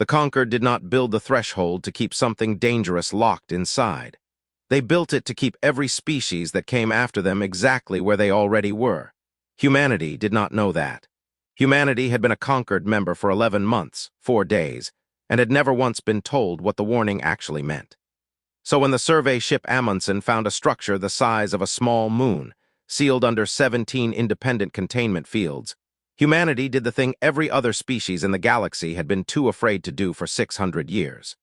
The Concord did not build the threshold to keep something dangerous locked inside. They built it to keep every species that came after them exactly where they already were. Humanity did not know that. Humanity had been a Concord member for 11 months, 4 days, and had never once been told what the warning actually meant. So when the survey ship Amundsen found a structure the size of a small moon, sealed under 17 independent containment fields, humanity did the thing every other species in the galaxy had been too afraid to do for 600 years.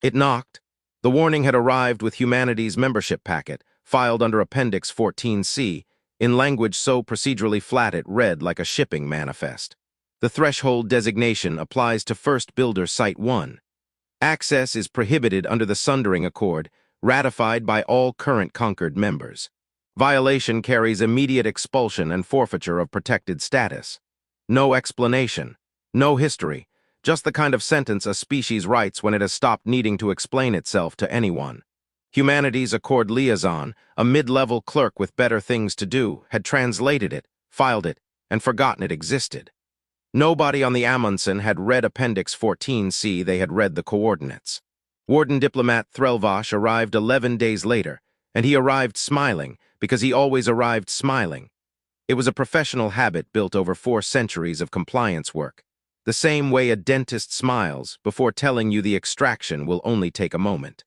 It knocked. The warning had arrived with humanity's membership packet, filed under Appendix 14C, in language so procedurally flat it read like a shipping manifest. The threshold designation applies to First Builder Site 1. Access is prohibited under the Sundering Accord, ratified by all current Concord members. Violation carries immediate expulsion and forfeiture of protected status. No explanation, no history, just the kind of sentence a species writes when it has stopped needing to explain itself to anyone. Humanity's Accord liaison, a mid-level clerk with better things to do, had translated it, filed it, and forgotten it existed. Nobody on the Amundsen had read Appendix 14C, they had read the coordinates. Warden Diplomat Threlvash arrived 11 days later, and he arrived smiling, because he always arrived smiling. It was a professional habit built over 4 centuries of compliance work. The same way a dentist smiles before telling you the extraction will only take a moment.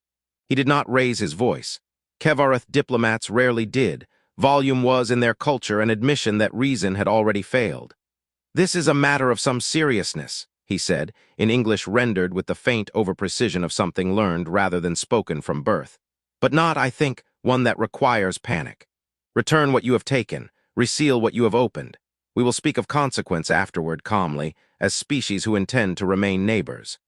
He did not raise his voice. Kevareth diplomats rarely did. Volume was in their culture an admission that reason had already failed. "This is a matter of some seriousness," he said, in English rendered with the faint over-precision of something learned rather than spoken from birth. "But not, I think, one that requires panic. Return what you have taken, reseal what you have opened. We will speak of consequence afterward calmly, as species who intend to remain neighbors."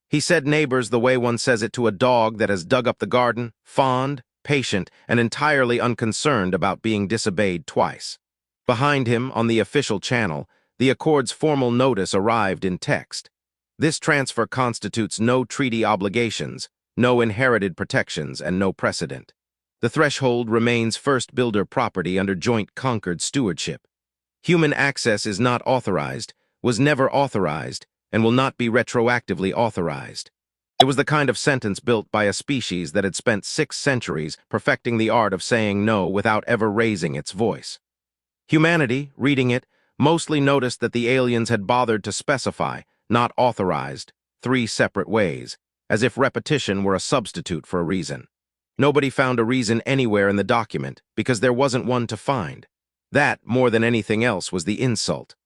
He said neighbors the way one says it to a dog that has dug up the garden, fond, patient, and entirely unconcerned about being disobeyed twice. Behind him, on the official channel, the Accord's formal notice arrived in text. This transfer constitutes no treaty obligations, no inherited protections, and no precedent. The threshold remains First Builder property under joint Concord stewardship. Human access is not authorized, was never authorized, and will not be retroactively authorized. It was the kind of sentence built by a species that had spent 6 centuries perfecting the art of saying no without ever raising its voice. Humanity, reading it, mostly noticed that the aliens had bothered to specify, not authorized, 3 separate ways, as if repetition were a substitute for a reason. Nobody found a reason anywhere in the document, because there wasn't one to find. That, more than anything else, was the insult.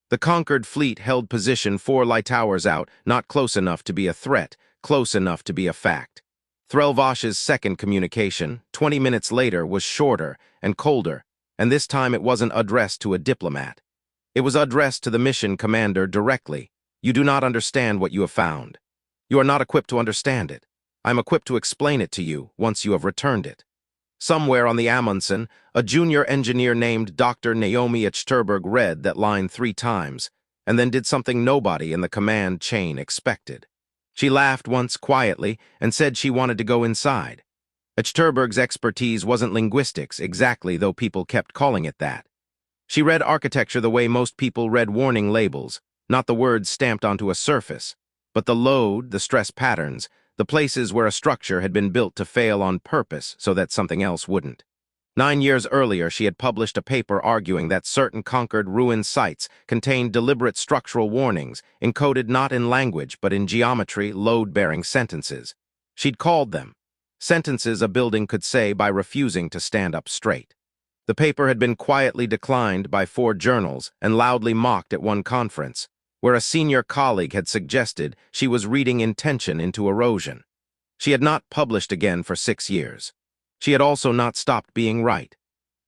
The Concord fleet held position 4 light hours out, not close enough to be a threat, close enough to be a fact. Threlvash's second communication, 20 minutes later, was shorter and colder, and this time it wasn't addressed to a diplomat. It was addressed to the mission commander directly. "You do not understand what you have found. You are not equipped to understand it. I am equipped to explain it to you once you have returned it." Somewhere on the Amundsen, a junior engineer named Dr. Naomi Echterberg read that line 3 times, and then did something nobody in the command chain expected. She laughed once quietly and said she wanted to go inside. Echterberg's expertise wasn't linguistics exactly, though people kept calling it that. She read architecture the way most people read warning labels, not the words stamped onto a surface, but the load, the stress patterns, the places where a structure had been built to fail on purpose so that something else wouldn't. 9 years earlier, she had published a paper arguing that certain Concord ruined sites contained deliberate structural warnings, encoded not in language but in geometry, load-bearing sentences. She'd called them sentences a building could say by refusing to stand up straight. The paper had been quietly declined by 4 journals and loudly mocked at one conference, where a senior colleague had suggested she was reading intention into erosion. She had not published again for 6 years. She had also not stopped being right.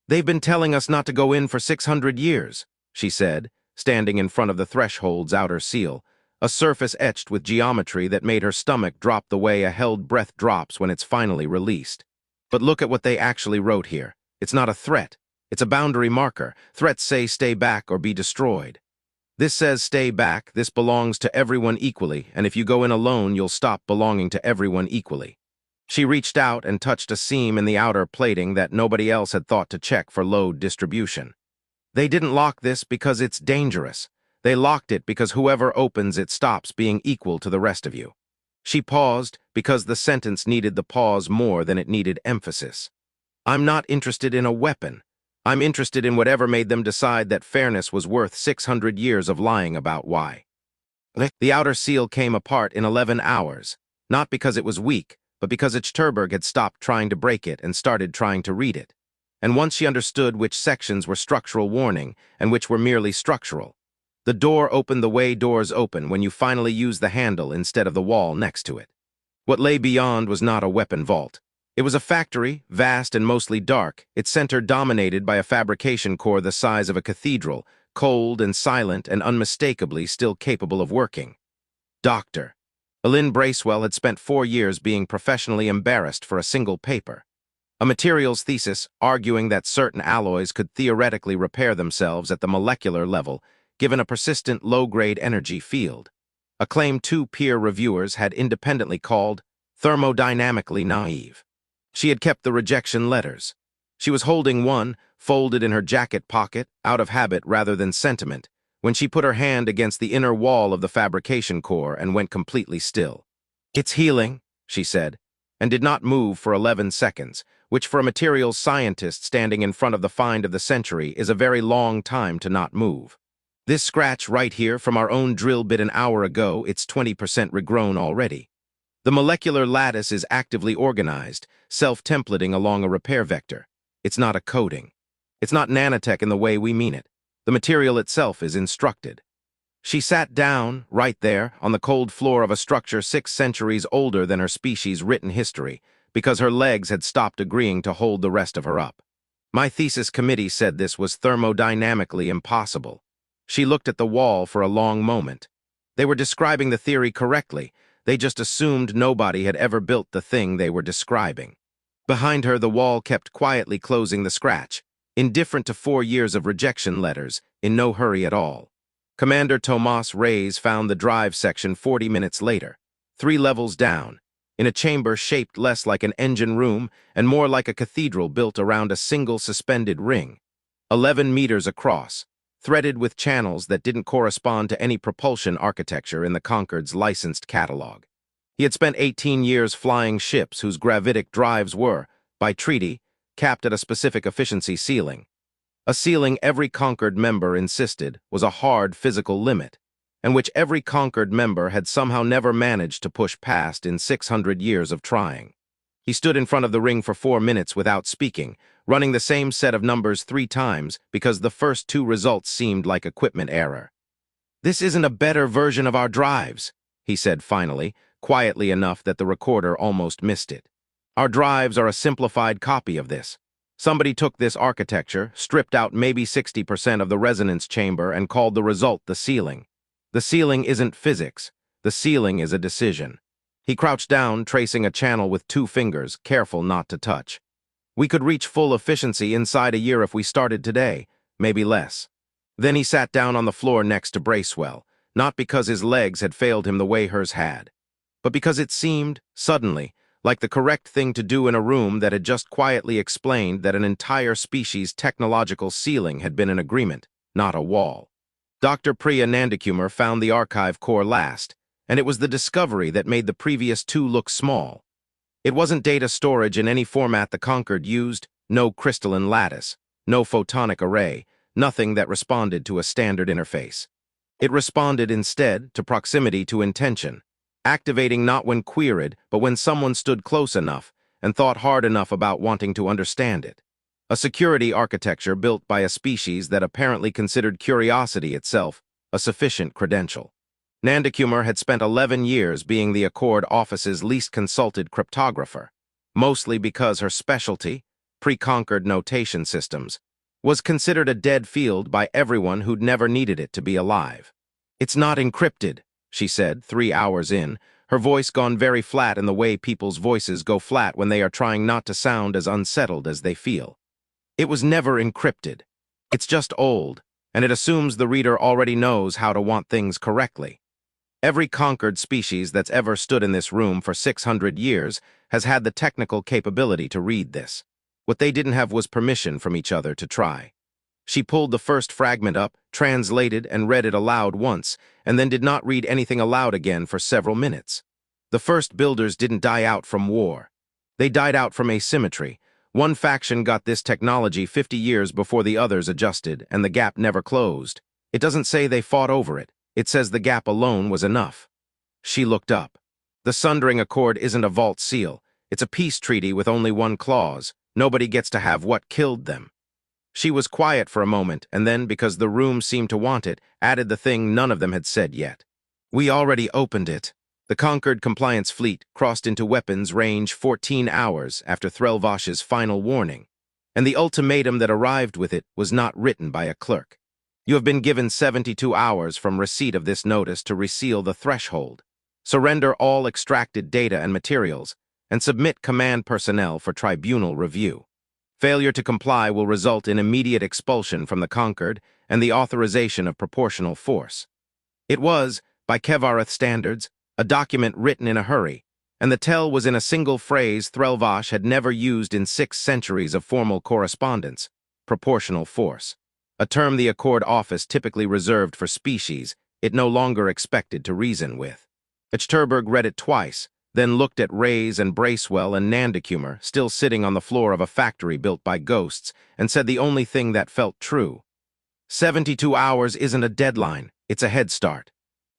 "They've been telling us not to go in for 600 years, she said, standing in front of the threshold's outer seal, a surface etched with geometry that made her stomach drop the way a held breath drops when it's finally released. "But look at what they actually wrote here. It's not a threat. It's a boundary marker. Threats say stay back or be destroyed. This says stay back, this belongs to everyone equally, and if you go in alone, you'll stop belonging to everyone equally." She reached out and touched a seam in the outer plating that nobody else had thought to check for load distribution. "They didn't lock this because it's dangerous. They locked it because whoever opens it stops being equal to the rest of you. She paused because the sentence needed the pause more than it needed emphasis. I'm not interested in a weapon. I'm interested in whatever made them decide that fairness was worth 600 years of lying about why. The outer seal came apart in 11 hours, not because it was weak, but because Ichterberg had stopped trying to break it and started trying to read it. And once she understood which sections were structural warning and which were merely structural, the door opened the way doors open when you finally use the handle instead of the wall next to it. What lay beyond was not a weapon vault. It was a factory, vast and mostly dark, its center dominated by a fabrication core the size of a cathedral, cold and silent and unmistakably still capable of working. Doctor. Lynn Bracewell had spent 4 years being professionally embarrassed for a single paper. A materials thesis arguing that certain alloys could theoretically repair themselves at the molecular level given a persistent low-grade energy field. A claim 2 peer reviewers had independently called thermodynamically naive. She had kept the rejection letters. She was holding one, folded in her jacket pocket, out of habit rather than sentiment, when she put her hand against the inner wall of the fabrication core and went completely still. "It's healing," she said, and did not move for 11 seconds, which for a materials scientist standing in front of the find of the century is a very long time to not move. This scratch right here from our own drill bit an hour ago, it's 20% regrown already. The molecular lattice is actively organized, self-templating along a repair vector. It's not a coating. It's not nanotech in the way we mean it. The material itself is instructed. She sat down, right there, on the cold floor of a structure 6 centuries older than her species' written history, because her legs had stopped agreeing to hold the rest of her up. My thesis committee said this was thermodynamically impossible. She looked at the wall for a long moment. They were describing the theory correctly. They just assumed nobody had ever built the thing they were describing. Behind her, the wall kept quietly closing the scratch, indifferent to 4 years of rejection letters, in no hurry at all. Commander Tomas Reyes found the drive section 40 minutes later, 3 levels down, in a chamber shaped less like an engine room and more like a cathedral built around a single suspended ring, 11 meters across, threaded with channels that didn't correspond to any propulsion architecture in the Concord's licensed catalog. He had spent 18 years flying ships whose gravitic drives were, by treaty, capped at a specific efficiency ceiling. A ceiling every Concorde member insisted was a hard physical limit, and which every Concorde member had somehow never managed to push past in 600 years of trying. He stood in front of the ring for 4 minutes without speaking, running the same set of numbers 3 times because the first 2 results seemed like equipment error. "This isn't a better version of our drives," he said finally, quietly enough that the recorder almost missed it. "Our drives are a simplified copy of this. Somebody took this architecture, stripped out maybe 60% of the resonance chamber, and called the result the ceiling. The ceiling isn't physics. The ceiling is a decision." He crouched down, tracing a channel with 2 fingers, careful not to touch. "We could reach full efficiency inside a year if we started today, maybe less." Then he sat down on the floor next to Bracewell, not because his legs had failed him the way hers had, but because it seemed, suddenly, like the correct thing to do in a room that had just quietly explained that an entire species' technological ceiling had been an agreement, not a wall. Dr. Priya Nandakumar found the archive core last, and it was the discovery that made the previous 2 look small. It wasn't data storage in any format the Concorde used, no crystalline lattice, no photonic array, nothing that responded to a standard interface. It responded instead to proximity to intention, activating not when queried, but when someone stood close enough and thought hard enough about wanting to understand it. A security architecture built by a species that apparently considered curiosity itself a sufficient credential. Nandakumar had spent 11 years being the Accord office's least consulted cryptographer, mostly because her specialty, pre-Concorde notation systems, was considered a dead field by everyone who'd never needed it to be alive. "It's not encrypted," she said, 3 hours in, her voice gone very flat in the way people's voices go flat when they are trying not to sound as unsettled as they feel. "It was never encrypted. It's just old, and it assumes the reader already knows how to want things correctly. Every Concorde species that's ever stood in this room for 600 years has had the technical capability to read this. What they didn't have was permission from each other to try." She pulled the first fragment up, translated, and read it aloud once, and then did not read anything aloud again for several minutes. The first builders didn't die out from war. They died out from asymmetry. One faction got this technology 50 years before the others adjusted, and the gap never closed. It doesn't say they fought over it. It says the gap alone was enough. She looked up. The Sundering Accord isn't a vault seal. It's a peace treaty with only one clause. Nobody gets to have what killed them. She was quiet for a moment, and then, because the room seemed to want it, added the thing none of them had said yet. We already opened it. The conquered compliance fleet crossed into weapons range 14 hours after Threlvash's final warning, and the ultimatum that arrived with it was not written by a clerk. You have been given 72 hours from receipt of this notice to reseal the threshold, surrender all extracted data and materials, and submit command personnel for tribunal review. Failure to comply will result in immediate expulsion from the conquered and the authorization of proportional force. It was, by Kevareth standards, a document written in a hurry, and the tell was in a single phrase Threlvash had never used in 6 centuries of formal correspondence: proportional force. A term the Accord Office typically reserved for species it no longer expected to reason with. Echterberg read it twice, then looked at Reyes and Bracewell and Nandecumer still sitting on the floor of a factory built by ghosts, and said the only thing that felt true. 72 hours isn't a deadline, it's a head start.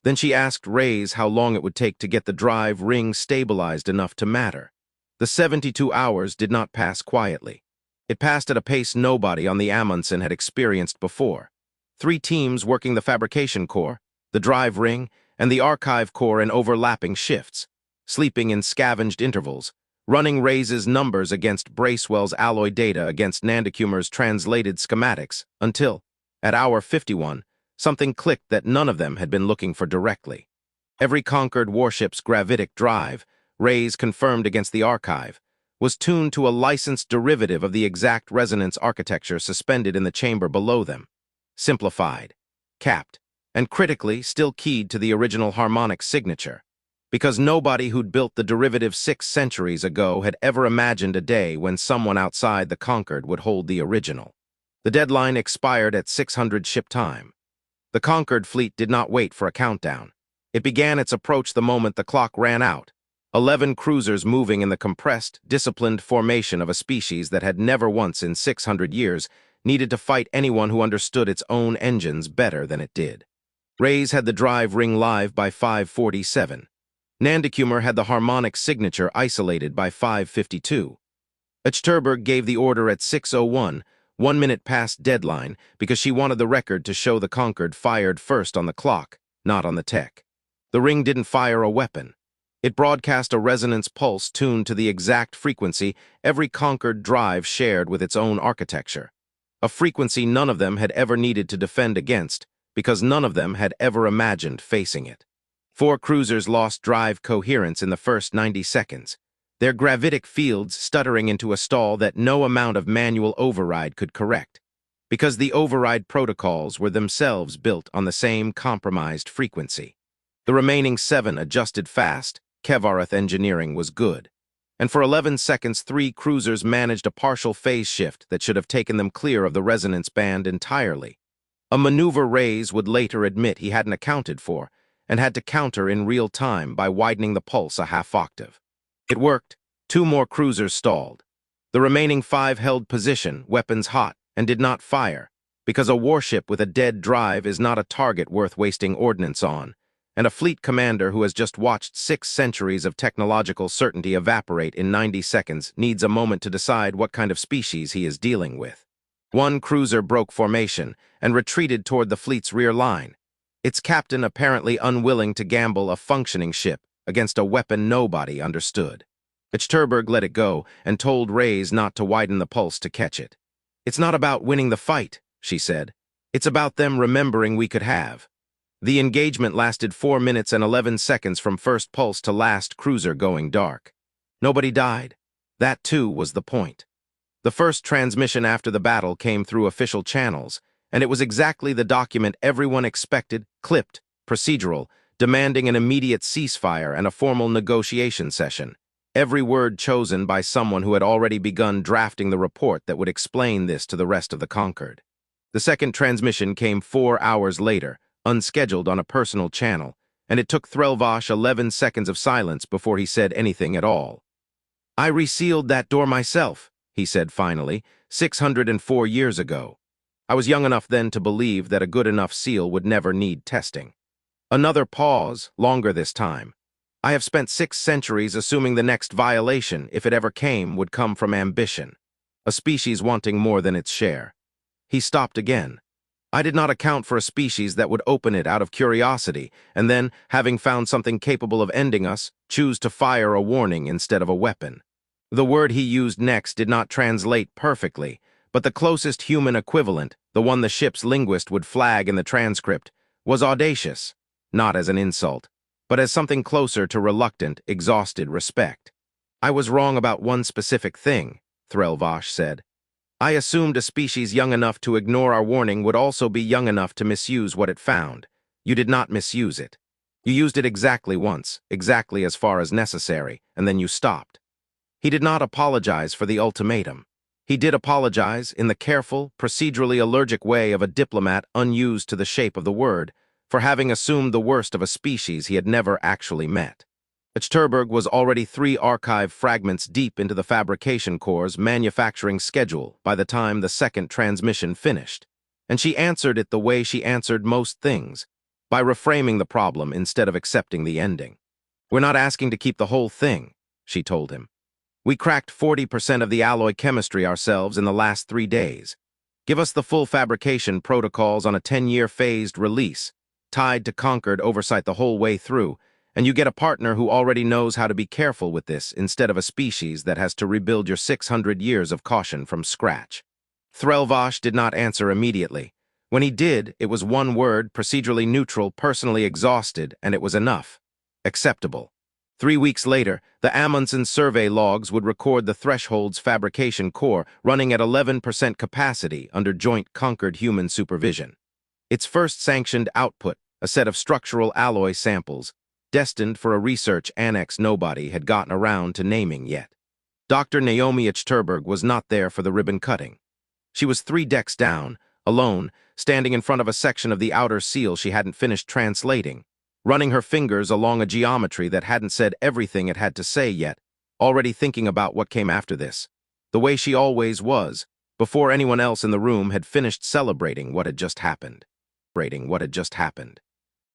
Then she asked Reyes how long it would take to get the drive ring stabilized enough to matter. The 72 hours did not pass quietly. It passed at a pace nobody on the Amundsen had experienced before. 3 teams working the fabrication core, the drive ring, and the archive core in overlapping shifts, sleeping in scavenged intervals, running Reyes' numbers against Bracewell's alloy data against Nandecumer's translated schematics, until, at hour 51, something clicked that none of them had been looking for directly. Every conquered warship's gravitic drive, Reyes confirmed against the archive, was tuned to a licensed derivative of the exact resonance architecture suspended in the chamber below them, simplified, capped, and critically still keyed to the original harmonic signature, because nobody who'd built the derivative 6 centuries ago had ever imagined a day when someone outside the conquered would hold the original. The deadline expired at 600 ship time. The conquered fleet did not wait for a countdown. It began its approach the moment the clock ran out. 11 cruisers moving in the compressed, disciplined formation of a species that had never once in 600 years needed to fight anyone who understood its own engines better than it did. Reyes had the drive ring live by 5:47. Nandecumer had the harmonic signature isolated by 5:52. Echterberg gave the order at 6:01, 1 minute past deadline, because she wanted the record to show the conquered fired first on the clock, not on the tech. The ring didn't fire a weapon. It broadcast a resonance pulse tuned to the exact frequency every conquered drive shared with its own architecture, a frequency none of them had ever needed to defend against, because none of them had ever imagined facing it. 4 cruisers lost drive coherence in the first 90 seconds, their gravitic fields stuttering into a stall that no amount of manual override could correct, because the override protocols were themselves built on the same compromised frequency. The remaining 7 adjusted fast. Kevareth engineering was good, and for 11 seconds 3 cruisers managed a partial phase shift that should have taken them clear of the resonance band entirely, a maneuver Reyes would later admit he hadn't accounted for and had to counter in real time by widening the pulse a half octave. It worked. 2 more cruisers stalled. The remaining 5 held position, weapons hot, and did not fire, because a warship with a dead drive is not a target worth wasting ordnance on, and a fleet commander who has just watched 6 centuries of technological certainty evaporate in 90 seconds needs a moment to decide what kind of species he is dealing with. 1 cruiser broke formation and retreated toward the fleet's rear line, its captain apparently unwilling to gamble a functioning ship against a weapon nobody understood. Echterberg let it go and told Reyes not to widen the pulse to catch it. "It's not about winning the fight," she said. "It's about them remembering we could have." The engagement lasted 4 minutes and 11 seconds from first pulse to last cruiser going dark. Nobody died. That, too, was the point. The first transmission after the battle came through official channels, and it was exactly the document everyone expected, clipped, procedural, demanding an immediate ceasefire and a formal negotiation session. Every word chosen by someone who had already begun drafting the report that would explain this to the rest of the conquered. The second transmission came 4 hours later, unscheduled on a personal channel, and it took Threlvash 11 seconds of silence before he said anything at all. "I resealed that door myself," he said finally, 604 years ago. I was young enough then to believe that a good enough seal would never need testing. Another pause, longer this time. I have spent 6 centuries assuming the next violation, if it ever came, would come from ambition, a species wanting more than its share. He stopped again. I did not account for a species that would open it out of curiosity, and then, having found something capable of ending us, choose to fire a warning instead of a weapon. The word he used next did not translate perfectly, but the closest human equivalent, the one the ship's linguist would flag in the transcript, was audacious, not as an insult, but as something closer to reluctant, exhausted respect. "I was wrong about one specific thing," Threlvash said. "I assumed a species young enough to ignore our warning would also be young enough to misuse what it found. You did not misuse it. You used it exactly once, exactly as far as necessary, and then you stopped." He did not apologize for the ultimatum. He did apologize, in the careful, procedurally allergic way of a diplomat unused to the shape of the word, for having assumed the worst of a species he had never actually met. HFY was already 3 archive fragments deep into the fabrication core's manufacturing schedule by the time the second transmission finished, and she answered it the way she answered most things, by reframing the problem instead of accepting the ending. "We're not asking to keep the whole thing," she told him. "We cracked 40% of the alloy chemistry ourselves in the last 3 days. Give us the full fabrication protocols on a 10-year phased release, tied to Concord oversight the whole way through, and you get a partner who already knows how to be careful with this instead of a species that has to rebuild your 600 years of caution from scratch." Threlvash did not answer immediately. When he did, it was one word, procedurally neutral, personally exhausted, and it was enough. Acceptable. 3 weeks later, the Amundsen survey logs would record the Threshold's fabrication core running at 11% capacity under joint Concord human supervision. Its first sanctioned output, a set of structural alloy samples, destined for a research annex nobody had gotten around to naming yet. Dr. Naomi HFY was not there for the ribbon cutting. She was 3 decks down, alone, standing in front of a section of the outer seal she hadn't finished translating, running her fingers along a geometry that hadn't said everything it had to say yet, already thinking about what came after this, the way she always was, before anyone else in the room had finished celebrating what had just happened.